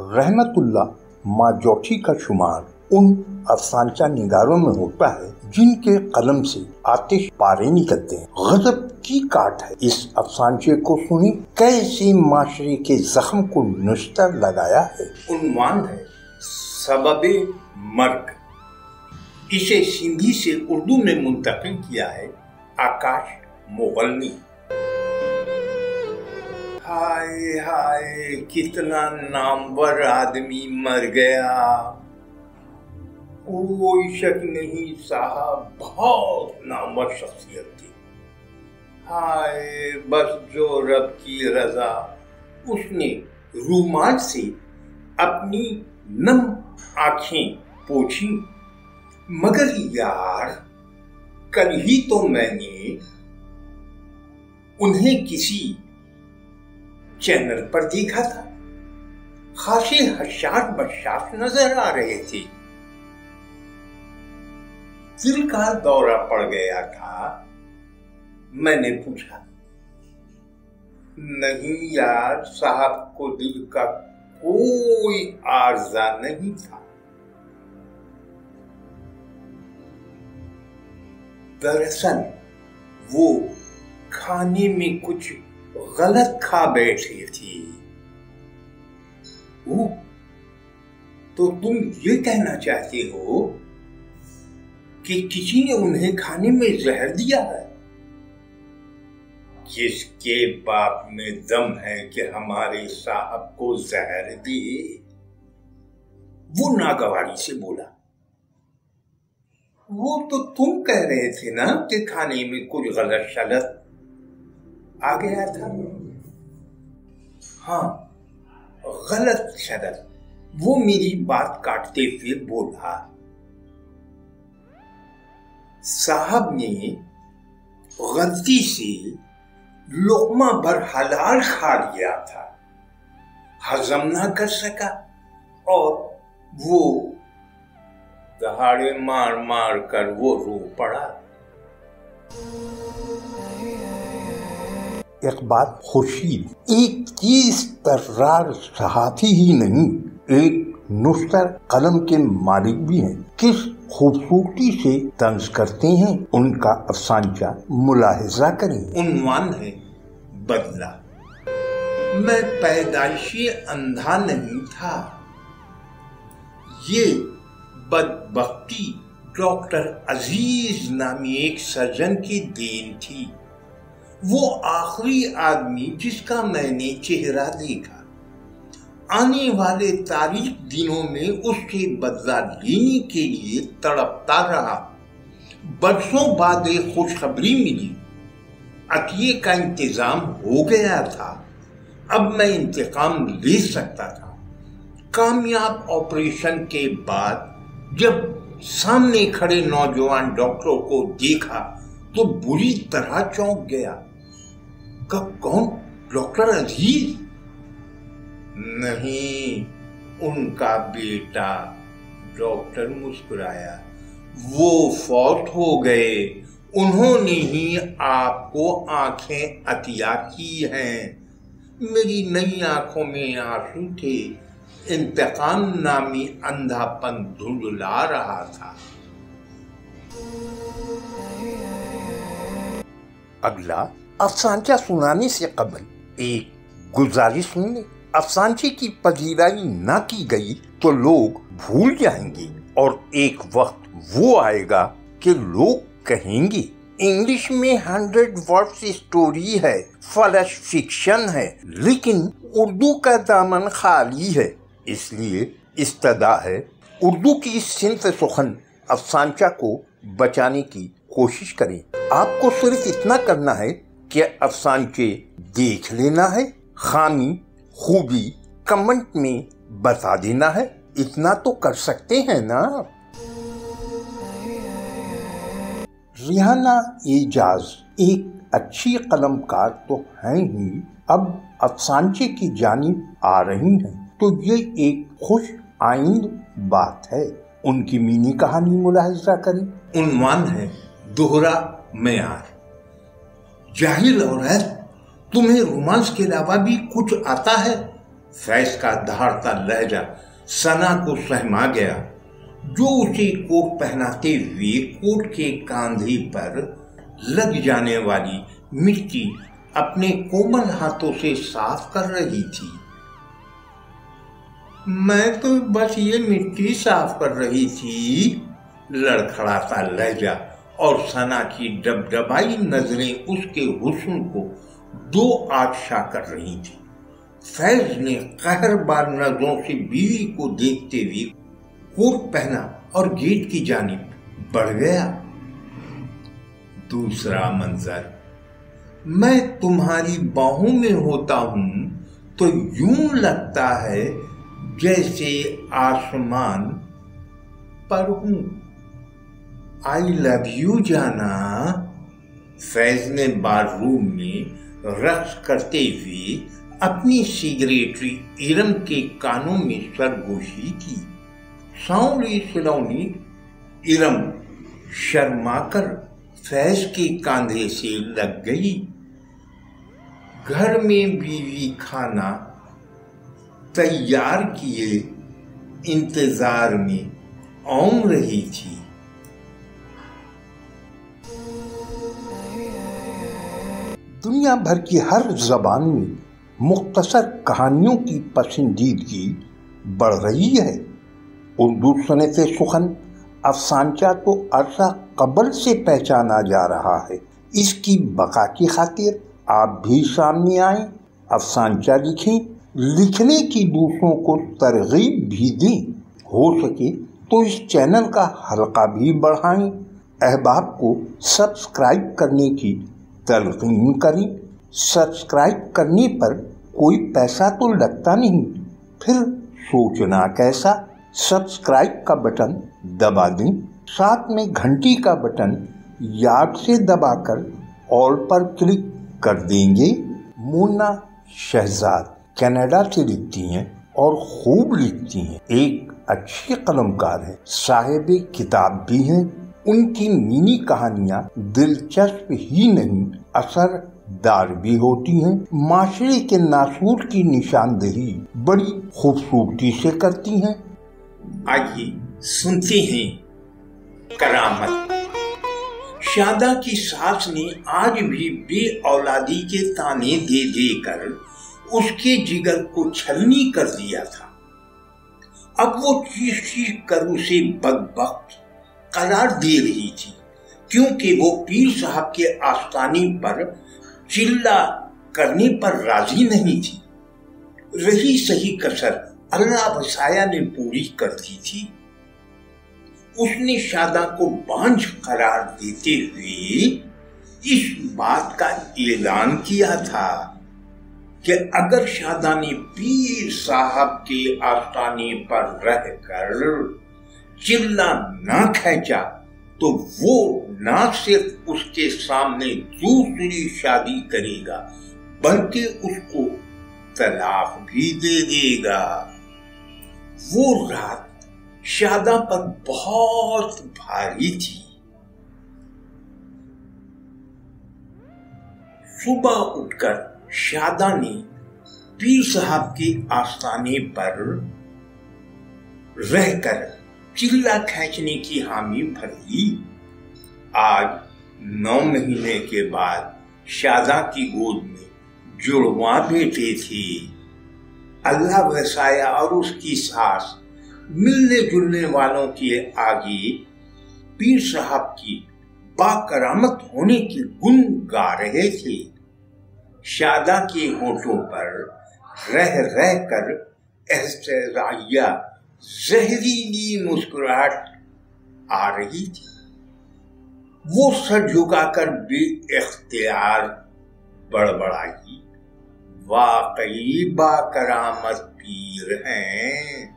रहमतुल्लाह माजौठी का शुमार उन अफसानचा निगारों में होता है जिनके कलम से आतिश पारे निकलते हैं। गजब की काट है इस अफसानचे को सुनी कैसे माशरे के जख्म को नुश्तर लगाया है। उन्वान है सबबे मर्ग। इसे सिंधी से उर्दू में मुंतकिल किया है आकाश मोगलनी। हाय हाय कितना नामवर आदमी मर गया। कोई शक नहीं साहब, बहुत नामवर शख्सियत थी। हाय बस जो रब की रजा। उसने रूमाल से अपनी नम आंखें पोंछी। मगर यार कल ही तो मैंने उन्हें किसी चैनल पर देखा था। खासे हशाश बशाश नजर आ रहे थे। दिल का दौरा पड़ गया था। मैंने पूछा, नहीं यार साहब को दिल का कोई आर्जा नहीं था। दरअसल वो खाने में कुछ गलत खा बैठे थे। तो तुम ये कहना चाहते हो कि किसी ने उन्हें खाने में जहर दिया है? जिसके बाप में दम है कि हमारे साहब को जहर दे, वो नागवारी से बोला। वो तो तुम कह रहे थे ना कि खाने में कुछ गलत शलत आ गया था। हाँ, गलत शलत। वो मेरी बात काटते हुए बोला, साहब ने गलती से लोकमा भर हलाल खा लिया था, हजम ना कर सका और वो दहाड़े मार मार कर वो रो पड़ा। इकबाल खुर्शीद एक तेज तर्रार सहाफ़ी ही नहीं, एक नुश्तर कलम के मालिक भी हैं। किस खूबसूरती से तंज करते हैं उनका अफसानचा मुलाहिजा करें। उन्वान है बदला। मैं पैदाइशी अंधा नहीं था। ये बदबख्ती डॉक्टर अजीज नामी एक सर्जन की देन थी। वो आखिरी आदमी जिसका मैंने चेहरा देखा। आने वाले तारीख दिनों में उससे बदला लेने के लिए तड़पता रहा। बरसों बाद एक खुशखबरी मिली, अतिये का इंतजाम हो गया था। अब मैं इंतकाम ले सकता था। कामयाब ऑपरेशन के बाद जब सामने खड़े नौजवान डॉक्टरों को देखा तो बुरी तरह चौंक गया। कब कौन? डॉक्टर अजीज? नहीं, उनका बेटा। डॉक्टर मुस्कुराया। वो फौत हो गए। उन्होंने ही आपको आंखें अतिया की हैं। मेरी नई आंखों में आंसू थे। इंतकाम नामी अंधापन धुंधला रहा था। अगला अफसानचा सुनाने से कबल एक गुजारिश सुनिए। अफसानचे की पजीराई ना की गई तो लोग भूल जाएंगे और एक वक्त वो आएगा कि लोग कहेंगे इंग्लिश में 100 वर्ड्स स्टोरी है, फ्लैश फिक्शन है, लेकिन उर्दू का दामन खाली है। इसलिए इस्तदा है उर्दू की सिंफ सुखन अफसानचा को बचाने की कोशिश करें। आपको सिर्फ इतना करना है कि अफसानचे देख लेना है, खामी खूबी कमेंट में बता देना है। इतना तो कर सकते हैं ना। रिहाना एजाज एक अच्छी कलमकार तो हैं ही, अब अफसानचे की जानिब आ रही हैं, तो ये एक खुश आइंद बात है। उनकी मीनी कहानी मुलाहिजा करें। उन्वान है दोहरा मेयार। जाहिल औरत, तुम्हें रोमांस के अलावा भी कुछ आता है? फैज का दहाड़ता लहजा सना को सहमा गया, जो उसे कोट पहनाते हुए कोट के कांधे पर लग जाने वाली मिट्टी अपने कोमल हाथों से साफ कर रही थी। मैं तो बस ये मिट्टी साफ कर रही थी, लड़खड़ाता लहजा और सना की डबडबाई नजरें उसके हुस्न को दो आशा कर रही थी। फैज ने कहरबार नजरों से बीवी को देखते हुए कोट पहना और गेट की जानिब बढ़ गया। दूसरा मंजर, मैं तुम्हारी बाहों में होता हूं तो यूं लगता है जैसे आसमान पर हूं। आई लव यू जाना। फैज ने बाथरूम में रक्स करते हुए अपनी सिगरेटरी इरम के कानों में सरगोशी की। सांवली सिलौनी इरम शर्माकर फैज के कांधे से लग गई। घर में बीवी खाना तैयार किए इंतजार में औंग रही थी। दुनिया भर की हर जबान में मुख्तसर कहानियों की पसंदीदगी बढ़ रही है। उर्दू सनत सुखन अफसानचा तो अरसा कबल से पहचाना जा रहा है। इसकी बका की खातिर आप भी सामने आए, अफसानचा लिखें, लिखने की दूसरों को तरगीब भी दें। हो सके तो इस चैनल का हल्का भी बढ़ाएं। अहबाब को सब्सक्राइब करने की तलकीन करें। सब्सक्राइब करने पर कोई पैसा तो लगता नहीं, फिर सोचना कैसा। सब्सक्राइब का बटन दबा दें, साथ में घंटी का बटन याद से दबाकर ऑल पर क्लिक कर देंगे। मोना शहजाद कनाडा से लिखती हैं और खूब लिखती हैं। एक अच्छी कलमकार है, साहिबे किताब भी हैं। उनकी मिनी कहानियां दिलचस्प ही नहीं असरदार भी होती हैं। माशरे के नासूर की निशानदेही बड़ी खूबसूरती से करती हैं। आइए सुनते हैं करामत। शादा की सास ने आज भी बे औलादी के ताने दे देकर उसके जिगर को छलनी कर दिया था। अब वो चीख चीख कर उसे बदबख्त करार दे रही थी, क्योंकि वो पीर साहब के आस्ताने पर चिल्ला करने पर राजी नहीं थी। रही सही कसर अल्लाह वसाया ने पूरी कर दी थी। उसने शादा को बांझ करार देते हुए इस बात का ऐलान किया था कि अगर शादा ने पीर साहब के आस्ताने पर रहकर चिल्ला ना खींचा तो वो ना सिर्फ उसके सामने दूसरी शादी करेगा, बल्कि उसको तलाक भी दे देगा। वो रात शादा पर बहुत भारी थी। सुबह उठकर शादा ने पीर साहब के आस्थाने पर रहकर चिल्ला खींचने की हामी भर ली। आज 9 महीने के बाद शादा की गोद में जुड़वा बेटे थे। अल्लाह वसाया और उसकी सास मिलने जुलने वालों के आगे पीर साहब की बाकरामत होने की गुन गा रहे थे। शादा के होठों पर रह रह कर एहतजाजिया जहरीली मुस्कुराहट आ रही थी। वो सर झुकाकर बेइख्तियार बड़बड़ाई, वाकई बाकरामत पीर हैं।